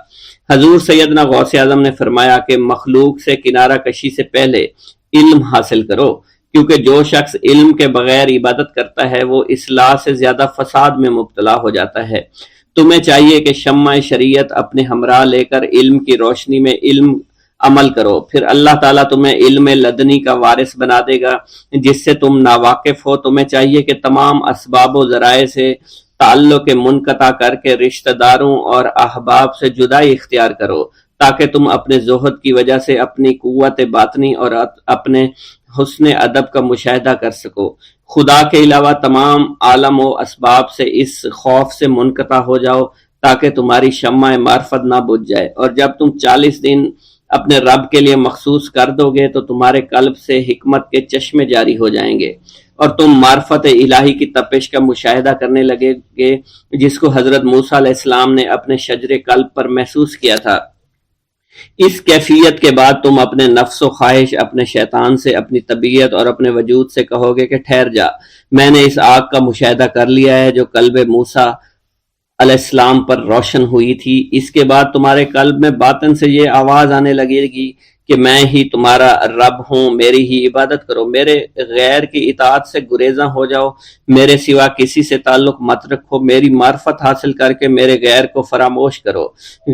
حضور سیدنا غوث اعظم نے فرمایا کہ مخلوق سے کنارہ کشی سے پہلے علم حاصل کرو، کیونکہ جو شخص علم کے بغیر عبادت کرتا ہے وہ اصلاح سے زیادہ فساد میں مبتلا ہو جاتا ہے۔ تمہیں چاہیے کہ شمع شریعت اپنے ہمراہ لے کر علم کی روشنی میں علم عمل کرو، پھر اللہ تعالیٰ تمہیں علم لدنی کا وارث بنا دے گا جس سے تم ناواقف ہو۔ تمہیں چاہیے کہ تمام اسباب و ذرائع سے تعلق منقطع کر کے رشتہ داروں اور احباب سے جدائی اختیار کرو تاکہ تم اپنے زہد کی وجہ سے اپنی قوت باطنی اور اپنے حسن ادب کا مشاہدہ کر سکو۔ خدا کے علاوہ تمام عالم و اسباب سے اس خوف سے منقطع ہو جاؤ تاکہ تمہاری شمع معرفت نہ بجھ جائے، اور جب تم 40 دن اپنے رب کے لیے مخصوص کر دو گے تو تمہارے قلب سے حکمت کے چشمے جاری ہو جائیں گے اور تم معرفت الہی کی تپش کا مشاہدہ کرنے لگے گے جس کو حضرت موسیٰ علیہ السلام نے اپنے شجر قلب پر محسوس کیا تھا۔ اس کیفیت کے بعد تم اپنے نفس و خواہش، اپنے شیطان سے، اپنی طبیعت اور اپنے وجود سے کہو گے کہ ٹھہر جا، میں نے اس آگ کا مشاہدہ کر لیا ہے جو قلب موسیٰ علیہ السلام پر روشن ہوئی تھی۔ اس کے بعد تمہارے قلب میں باطن سے یہ آواز آنے لگے گی کہ میں ہی تمہارا رب ہوں، میری ہی عبادت کرو، میرے غیر کی اطاعت سے گریزاں ہو جاؤ، میرے سوا کسی سے تعلق مت رکھو، میری معرفت حاصل کر کے میرے غیر کو فراموش کرو،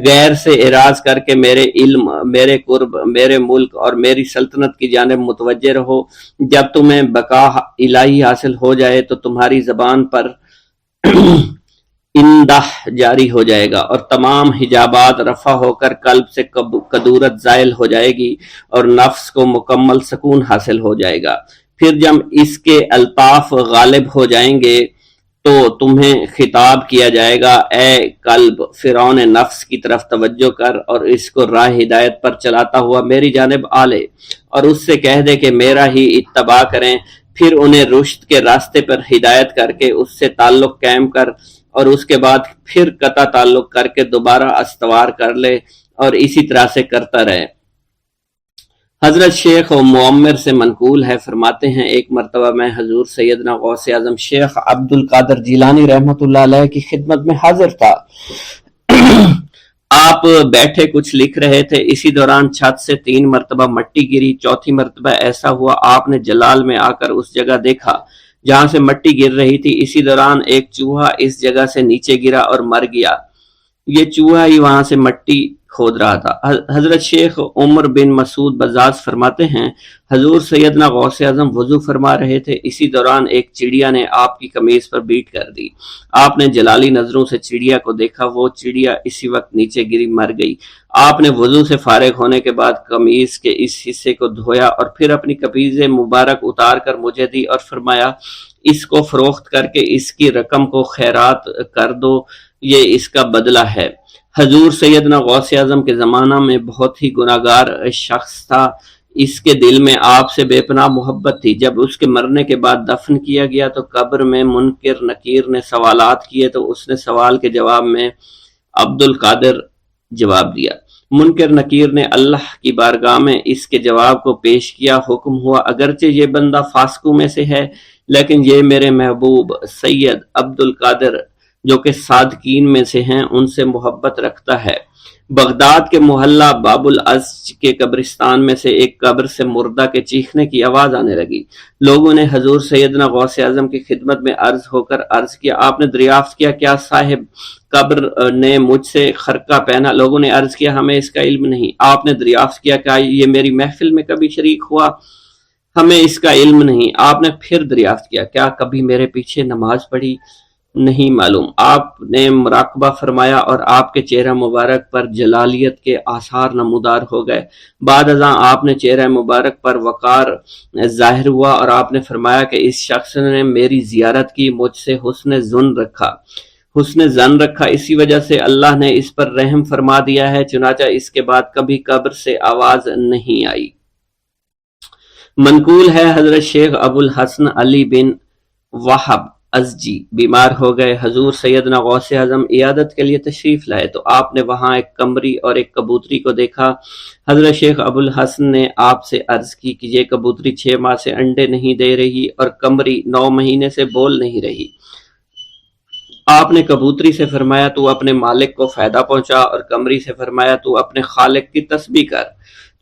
غیر سے اعراض کر کے میرے علم، میرے قرب، میرے ملک اور میری سلطنت کی جانب متوجہ رہو۔ جب تمہیں بقا الہی حاصل ہو جائے تو تمہاری زبان پر اندہ جاری ہو جائے گا اور تمام حجابات رفع ہو کر قلب سے کدورت زائل ہو جائے گی اور نفس کو مکمل سکون حاصل ہو جائے گا۔ پھر جب اس کے الطاف غالب ہو جائیں گے تو تمہیں خطاب کیا جائے گا، اے قلب، فرعون نفس کی طرف توجہ کر اور اس کو راہ ہدایت پر چلاتا ہوا میری جانب آ لے اور اس سے کہہ دے کہ میرا ہی اتباع کریں، پھر انہیں رشد کے راستے پر ہدایت کر کے اس سے تعلق قائم کر اور اس کے بعد پھر قطع تعلق کر کے دوبارہ استوار کر لے اور اسی طرح سے کرتا رہے۔ حضرت شیخ و معمر سے منقول ہے، فرماتے ہیں ایک مرتبہ میں حضور سیدنا غوث اعظم شیخ عبد القادر جیلانی رحمۃ اللہ علیہ کی خدمت میں حاضر تھا۔ آپ بیٹھے کچھ لکھ رہے تھے، اسی دوران چھت سے 3 مرتبہ مٹی گری، چوتھی مرتبہ ایسا ہوا آپ نے جلال میں آ کر اس جگہ دیکھا جہاں سے مٹی گر رہی تھی۔ اسی دوران ایک چوہا اس جگہ سے نیچے گرا اور مر گیا، یہ چوہا ہی وہاں سے مٹی کھود رہا تھا۔ حضرت شیخ عمر بن مسعود بزاز فرماتے ہیں حضور سیدنا غوث اعظم وضو فرما رہے تھے، اسی دوران ایک چڑیا نے آپ کی قمیض پر بیٹ کر دی۔ آپ نے جلالی نظروں سے چڑیا کو دیکھا، وہ چڑیا اسی وقت نیچے گری مر گئی۔ آپ نے وضو سے فارغ ہونے کے بعد قمیض کے اس حصے کو دھویا اور پھر اپنی قمیض مبارک اتار کر مجھے دی اور فرمایا اس کو فروخت کر کے اس کی رقم کو خیرات کر دو، یہ اس کا بدلہ ہے۔ حضور سیدنا غوث اعظم کے زمانہ میں بہت ہی گناہگار شخص تھا، اس کے دل میں آپ سے بے پناہ محبت تھی۔ جب اس کے مرنے کے بعد دفن کیا گیا تو قبر میں منکر نکیر نے سوالات کیے تو اس نے سوال کے جواب میں عبد القادر جواب دیا۔ منکر نکیر نے اللہ کی بارگاہ میں اس کے جواب کو پیش کیا، حکم ہوا اگرچہ یہ بندہ فاسقوں میں سے ہے لیکن یہ میرے محبوب سید عبد القادر جو کہ صادقین میں سے ہیں ان سے محبت رکھتا ہے۔ بغداد کے محلہ باب العز کے قبرستان میں سے ایک قبر سے مردہ کے چیخنے کی آواز آنے لگی۔ لوگوں نے حضور سیدنا غوث اعظم کی خدمت میں عرض ہو کر عرض کیا، آپ نے دریافت کیا کیا صاحب قبر نے مجھ سے خرقہ پہنا؟ لوگوں نے عرض کیا ہمیں اس کا علم نہیں۔ آپ نے دریافت کیا کہ یہ میری محفل میں کبھی شریک ہوا؟ ہمیں اس کا علم نہیں۔ آپ نے پھر دریافت کیا کیا کبھی میرے پیچھے نماز پڑھی؟ نہیں معلوم۔ آپ نے مراقبہ فرمایا اور آپ کے چہرہ مبارک پر جلالیت کے آثار نمودار ہو گئے۔ بعد ازاں آپ نے چہرہ مبارک پر وقار ظاہر ہوا اور آپ نے فرمایا کہ اس شخص نے میری زیارت کی، مجھ سے حسن ظن رکھا، اسی وجہ سے اللہ نے اس پر رحم فرما دیا ہے، چنانچہ اس کے بعد کبھی قبر سے آواز نہیں آئی۔ منقول ہے حضرت شیخ ابو الحسن علی بن وہب ازجی بیمار ہو گئے، حضور سیدنا غوث اعظم عیادت کے لیے تشریف لائے تو آپ نے وہاں ایک قمری اور ایک کبوتری کو دیکھا۔ حضرت شیخ ابو الحسن نے آپ سے عرض کی کہ یہ کبوتری 6 ماہ سے انڈے نہیں دے رہی اور قمری 9 مہینے سے بول نہیں رہی۔ آپ نے کبوتری سے فرمایا تو اپنے مالک کو فائدہ پہنچا، اور قمری سے فرمایا تو اپنے خالق کی تسبیح کر۔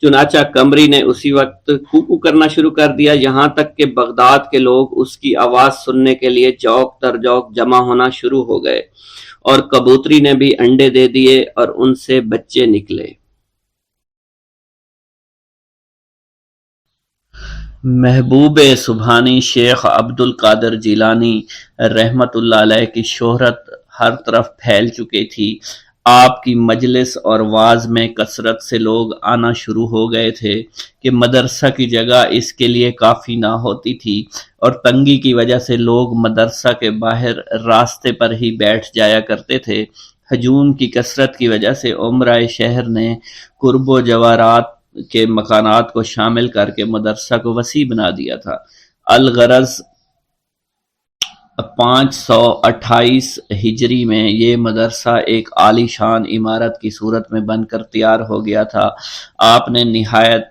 چنانچہ قمری نے اسی وقت کوکو کرنا شروع کر دیا، یہاں تک کہ بغداد کے لوگ اس کی آواز سننے کے لیے جوق در جوق جمع ہونا شروع ہو گئے، اور کبوتری نے بھی انڈے دے دیے اور ان سے بچے نکلے۔ محبوب سبحانی شیخ عبد القادر جیلانی رحمت اللہ علیہ کی شہرت ہر طرف پھیل چکی تھی۔ آپ کی مجلس اور واعظ میں کثرت سے لوگ آنا شروع ہو گئے تھے کہ مدرسہ کی جگہ اس کے لیے کافی نہ ہوتی تھی، اور تنگی کی وجہ سے لوگ مدرسہ کے باہر راستے پر ہی بیٹھ جایا کرتے تھے۔ ہجوم کی کثرت کی وجہ سے عمرائے شہر نے قرب و جوارات کے مکانات کو شامل کر کے مدرسہ کو وسیع بنا دیا تھا۔ الغرض 528 ہجری میں یہ مدرسہ ایک عالی شان عمارت کی صورت میں بن کر تیار ہو گیا تھا۔ آپ نے نہایت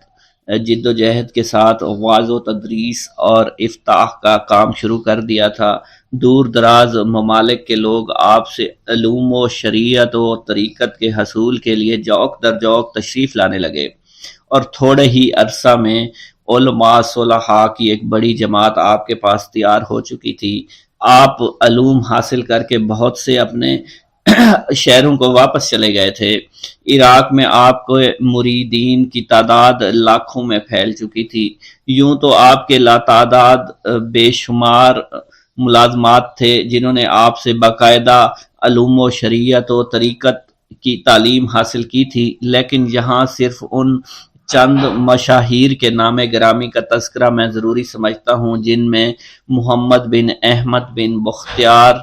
جد و جہد کے ساتھ وعظ و تدریس اور افتاح کا کام شروع کر دیا تھا۔ دور دراز ممالک کے لوگ آپ سے علوم و شریعت و طریقت کے حصول کے لیے جوق در جوق تشریف لانے لگے، اور تھوڑے ہی عرصہ میں علماء صلحاء کی ایک بڑی جماعت آپ کے پاس تیار ہو چکی تھی۔ آپ علوم حاصل کر کے بہت سے اپنے شہروں کو واپس چلے گئے تھے۔ عراق میں آپ کے مریدین کی تعداد لاکھوں میں پھیل چکی تھی۔ یوں تو آپ کے لاتعداد بے شمار ملازمات تھے جنہوں نے آپ سے باقاعدہ علوم و شریعت و طریقت کی تعلیم حاصل کی تھی، لیکن یہاں صرف ان چند مشاہیر کے نام گرامی کا تذکرہ میں ضروری سمجھتا ہوں، جن میں محمد بن احمد بن بختیار،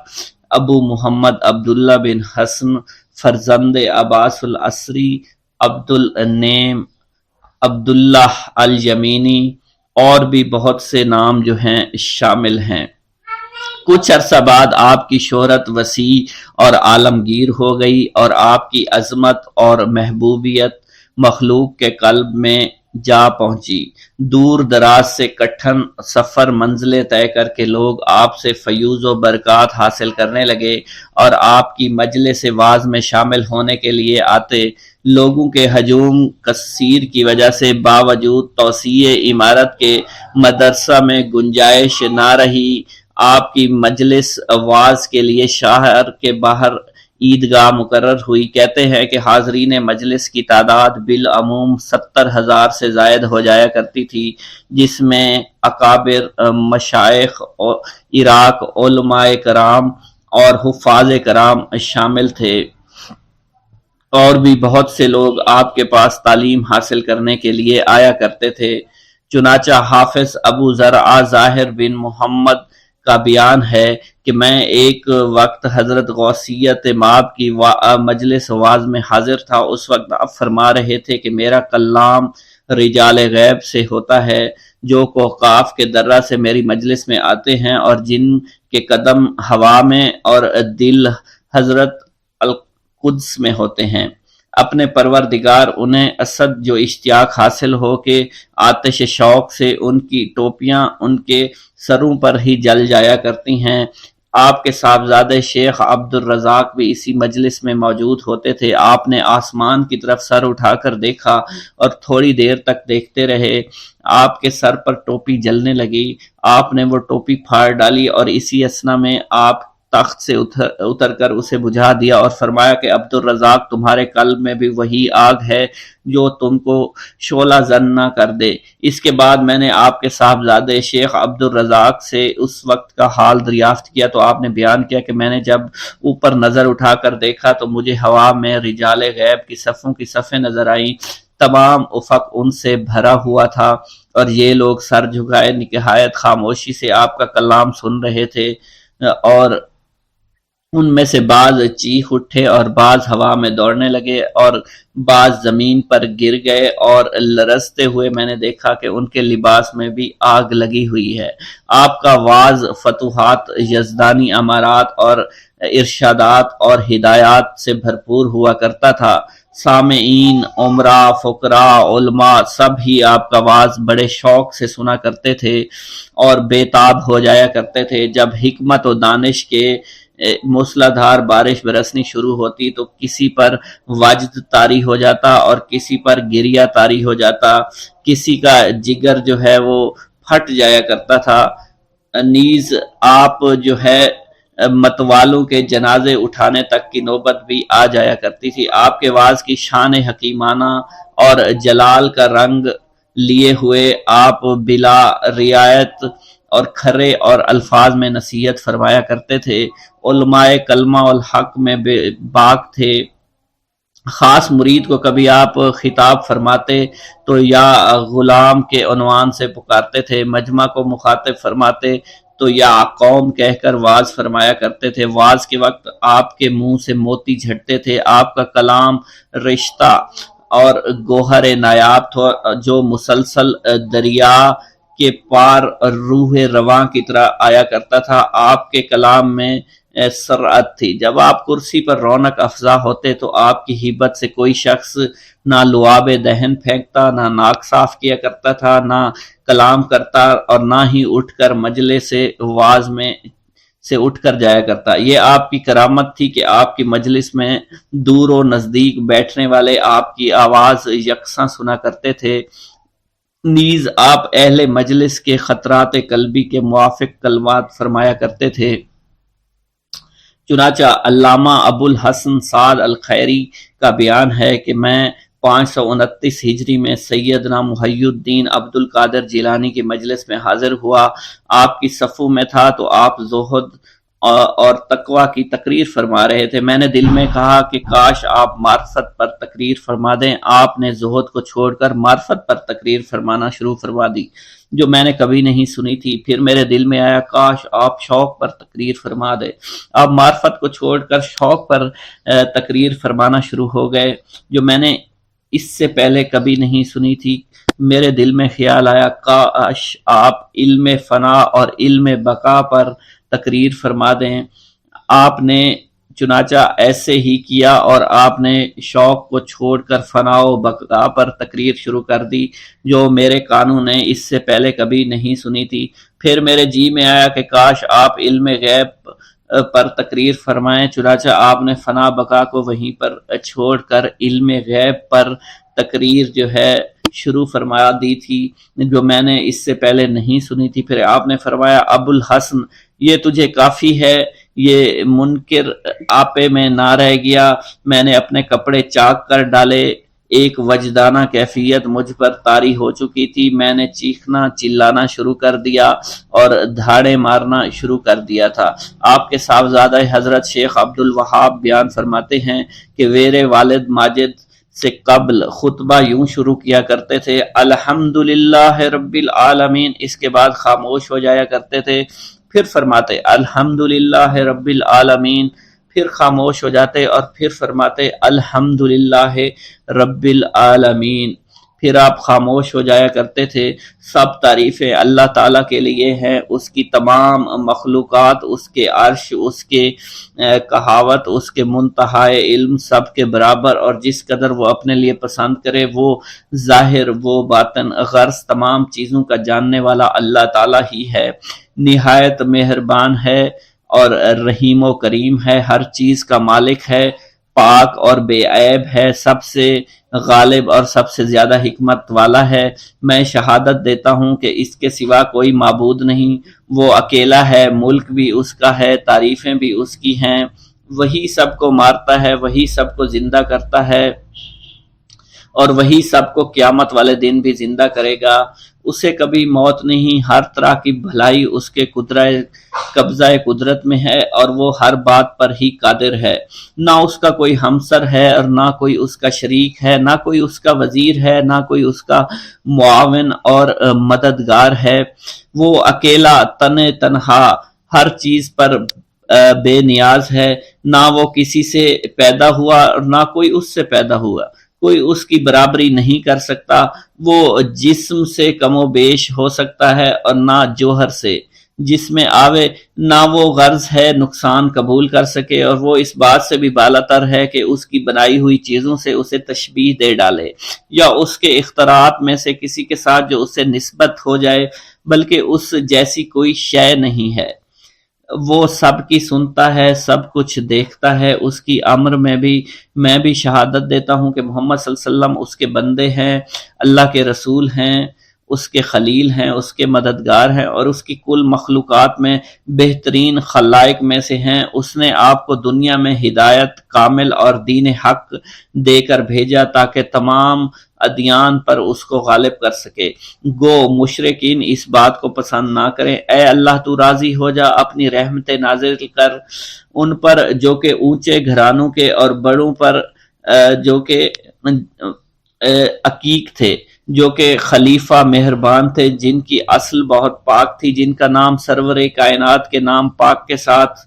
ابو محمد عبداللہ بن حسن فرزند عباس العصری، عبد النعیم عبداللہ الیمینی، اور بھی بہت سے نام جو ہیں شامل ہیں۔ کچھ عرصہ بعد آپ کی شہرت وسیع اور عالمگیر ہو گئی، اور آپ کی عظمت اور محبوبیت مخلوق کے قلب میں جا پہنچی۔ دور دراز سے کٹھن سفر منزلیں طے کر کے لوگ آپ سے فیوض و برکات حاصل کرنے لگے، اور آپ کی مجلس واعظ میں شامل ہونے کے لیے آتے۔ لوگوں کے ہجوم کثیر کی وجہ سے باوجود توسیع عمارت کے مدرسہ میں گنجائش نہ رہی۔ آپ کی مجلس واعظ کے لیے شہر کے باہر عیدگاہ مقرر ہوئی۔ کہتے ہیں کہ حاضرین مجلس کی تعداد بالعموم 70,000 سے زائد ہو جایا کرتی تھی، جس میں اکابر مشائخ عراق، علماء کرام اور حفاظ کرام شامل تھے، اور بھی بہت سے لوگ آپ کے پاس تعلیم حاصل کرنے کے لیے آیا کرتے تھے۔ چنانچہ حافظ ابو زرعہ ظاہر بن محمد کا بیان ہے کہ میں ایک وقت حضرت غوثیت مآب کی مجلس واعظ میں حاضر تھا۔ اس وقت آپ فرما رہے تھے کہ میرا کلام رجال غیب سے ہوتا ہے، جو کوقاف کے درہ سے میری مجلس میں آتے ہیں، اور جن کے قدم ہوا میں اور دل حضرت القدس میں ہوتے ہیں۔ اپنے پروردگار انہیں اسد جو اشتیاق حاصل ہو کے آتش شوق سے ان کی ٹوپیاں ان کے سروں پر ہی جل جایا کرتی ہیں۔ آپ کے صاحبزادے شیخ عبد الرزاق بھی اسی مجلس میں موجود ہوتے تھے۔ آپ نے آسمان کی طرف سر اٹھا کر دیکھا اور تھوڑی دیر تک دیکھتے رہے۔ آپ کے سر پر ٹوپی جلنے لگی۔ آپ نے وہ ٹوپی پھاڑ ڈالی، اور اسی اثنا میں آپ تخت سے اتر کر اسے بجھا دیا، اور فرمایا کہ عبد الرزاق، تمہارے قلب میں بھی وہی آگ ہے جو تم کو شعلہ زن نہ کر دے۔ اس کے بعد میں نے آپ کے صاحبزادے شیخ عبد الرزاق سے اس وقت کا حال دریافت کیا، تو آپ نے بیان کیا کہ میں نے جب اوپر نظر اٹھا کر دیکھا تو مجھے ہوا میں رجال غیب کی صفوں کی صفیں نظر آئیں۔ تمام افق ان سے بھرا ہوا تھا، اور یہ لوگ سر جھکائے نہایت خاموشی سے آپ کا کلام سن رہے تھے، اور ان میں سے بعض چیخ اٹھے اور بعض ہوا میں دوڑنے لگے اور بعض زمین پر گر گئے، اور لرزتے ہوئے میں نے دیکھا کہ ان کے لباس میں بھی آگ لگی ہوئی ہے۔ آپ کا وعظ فتوحات، یزدانی امارات اور ارشادات اور ہدایات سے بھرپور ہوا کرتا تھا۔ سامعین، عمراء، فقراء، علماء سب ہی آپ کا وعظ بڑے شوق سے سنا کرتے تھے اور بے تاب ہو جایا کرتے تھے۔ جب حکمت و دانش کے موسلادھار بارش برسنی شروع ہوتی تو کسی پر وجد طاری ہو جاتا اور کسی پر گریا طاری ہو جاتا، کسی کا جگر جو ہے وہ پھٹ جایا کرتا تھا، نیز آپ جو ہے متوالوں کے جنازے اٹھانے تک کی نوبت بھی آ جایا کرتی تھی۔ آپ کے واز کی شان حکیمانہ اور جلال کا رنگ لیے ہوئے آپ بلا رعایت اور کھرے اور الفاظ میں نصیحت فرمایا کرتے تھے۔ علماء کلمہ والحق میں باق تھے۔ خاص مرید کو کبھی آپ خطاب فرماتے تو یا غلام کے عنوان سے پکارتے تھے، مجمع کو مخاطب فرماتے تو یا قوم کہہ کر واز فرمایا کرتے تھے۔ واز کے وقت آپ کے منہ سے موتی جھڑتے تھے۔ آپ کا کلام رشتہ اور گوہر نایاب تھا جو مسلسل دریا کے پار روح رواں کی طرح آیا کرتا تھا۔ آپ کے کلام میں سرعت تھی۔ جب آپ کرسی پر رونق افزا ہوتے تو آپ کی ہیبت سے کوئی شخص نہ لعاب دہن پھینکتا، نہ ناک صاف کیا کرتا تھا، نہ کلام کرتا اور نہ ہی اٹھ کر مجلس واز میں سے اٹھ کر جایا کرتا۔ یہ آپ کی کرامت تھی کہ آپ کی مجلس میں دور و نزدیک بیٹھنے والے آپ کی آواز یکساں سنا کرتے تھے۔ نیز آپ اہل مجلس کے خطرات قلبی کے موافق کلمات فرمایا کرتے تھے۔ چنانچہ علامہ ابو الحسن سعد الخیری کا بیان ہے کہ میں 529 ہجری میں سیدنا محی الدین عبد القادر جیلانی کے مجلس میں حاضر ہوا۔ آپ کی صفوں میں تھا تو آپ زہد اور تقوی کی تقریر فرما رہے تھے۔ میں نے دل میں کہا کہ کاش آپ معرفت پر تقریر فرما دیں۔ آپ نے زہد کو چھوڑ کر معرفت پر تقریر فرمانا شروع فرما دی جو میں نے کبھی نہیں سنی تھی۔ پھر میرے دل میں آیا کاش آپ شوق پر تقریر فرما دیں۔ آپ معرفت کو چھوڑ کر شوق پر تقریر فرمانا شروع ہو گئے جو میں نے اس سے پہلے کبھی نہیں سنی تھی۔ میرے دل میں خیال آیا کاش آپ علم فنا اور علم بقا پر تقریر فرما دیں۔ آپ نے چنانچہ ایسے ہی کیا اور آپ نے شوق کو چھوڑ کر فنا و بقا پر تقریر شروع کر دی جو میرے کانوں نے اس سے پہلے کبھی نہیں سنی تھی۔ پھر میرے جی میں آیا کہ کاش آپ علم غیب پر تقریر فرمائیں، چنانچہ آپ نے فنا بقا کو وہیں پر چھوڑ کر علم غیب پر تقریر جو ہے شروع فرما دی تھی جو میں نے اس سے پہلے نہیں سنی تھی۔ پھر آپ نے فرمایا ابو الحسن یہ تجھے کافی ہے، یہ منکر آپے میں نہ رہ گیا۔ میں نے اپنے کپڑے چاک کر ڈالے، ایک وجدانہ کیفیت مجھ پر طاری ہو چکی تھی۔ میں نے چیخنا چلانا شروع کر دیا اور دھاڑے مارنا شروع کر دیا تھا۔ آپ کے صاحبزادہ حضرت شیخ عبد الوہاب بیان فرماتے ہیں کہ میرے والد ماجد سے قبل خطبہ یوں شروع کیا کرتے تھے الحمدللہ رب العالمین، اس کے بعد خاموش ہو جایا کرتے تھے، پھر فرماتے الحمدللہ رب العالمین، پھر خاموش ہو جاتے اور پھر فرماتے الحمدللہ رب العالمین، پھر آپ خاموش ہو جایا کرتے تھے۔ سب تعریفیں اللہ تعالیٰ کے لیے ہیں، اس کی تمام مخلوقات، اس کے عرش، اس کے کہاوت، اس کے منتہائے علم سب کے برابر، اور جس قدر وہ اپنے لیے پسند کرے وہ ظاہر وہ باطن غرض تمام چیزوں کا جاننے والا اللہ تعالیٰ ہی ہے۔ نہایت مہربان ہے اور رحیم و کریم ہے، ہر چیز کا مالک ہے، پاک اور بے عیب ہے، سب سے غالب اور سب سے زیادہ حکمت والا ہے۔ میں شہادت دیتا ہوں کہ اس کے سوا کوئی معبود نہیں، وہ اکیلا ہے، ملک بھی اس کا ہے، تعریفیں بھی اس کی ہیں، وہی سب کو مارتا ہے، وہی سب کو زندہ کرتا ہے اور وہی سب کو قیامت والے دن بھی زندہ کرے گا۔ اسے کبھی موت نہیں، ہر طرح کی بھلائی اس کے قبضہ قدرت میں ہے اور وہ ہر بات پر ہی قادر ہے۔ نہ اس کا کوئی ہمسر ہے اور نہ کوئی اس کا شریک ہے، نہ کوئی اس کا وزیر ہے، نہ کوئی اس کا معاون اور مددگار ہے۔ وہ اکیلا تنہا ہر چیز پر بے نیاز ہے، نہ وہ کسی سے پیدا ہوا اور نہ کوئی اس سے پیدا ہوا، کوئی اس کی برابری نہیں کر سکتا۔ وہ جسم سے کم و بیش ہو سکتا ہے اور نہ جوہر سے، جس میں آوے نہ وہ غرض ہے نقصان قبول کر سکے، اور وہ اس بات سے بھی بالاتر ہے کہ اس کی بنائی ہوئی چیزوں سے اسے تشبیہ دے ڈالے یا اس کے اختراعات میں سے کسی کے ساتھ جو اس سے نسبت ہو جائے، بلکہ اس جیسی کوئی شے نہیں ہے۔ وہ سب کی سنتا ہے، سب کچھ دیکھتا ہے، اس کی امر میں بھی شہادت دیتا ہوں کہ محمد صلی اللہ علیہ وسلم اس کے بندے ہیں، اللہ کے رسول ہیں، اس کے خلیل ہیں، اس کے مددگار ہیں، اور اس کی کل مخلوقات میں بہترین خلائق میں سے ہیں۔ اس نے آپ کو دنیا میں ہدایت کامل اور دین حق دے کر بھیجا تاکہ تمام ادیان پر اس کو غالب کر سکے۔ گو مشرکین اس بات کو پسند نہ کریں۔ اے اللہ تو راضی ہو جا، اپنی رحمت نازل کر ان پر جو کہ اونچے گھرانوں کے اور بڑوں پر جو کہ عقیق تھے، جو کہ خلیفہ مہربان تھے، جن کی اصل بہت پاک تھی، جن کا نام سرور کائنات کے نام پاک کے ساتھ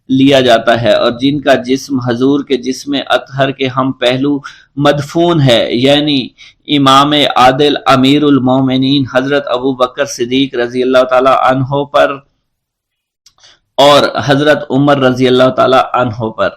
لیا جاتا ہے، اور جن کا جسم حضور کے جسم اطہر کے ہم پہلو مدفون ہے، یعنی امام عادل امیر المومنین حضرت ابو بکر صدیق رضی اللہ تعالی عنہ پر اور حضرت عمر رضی اللہ تعالی عنہ پر۔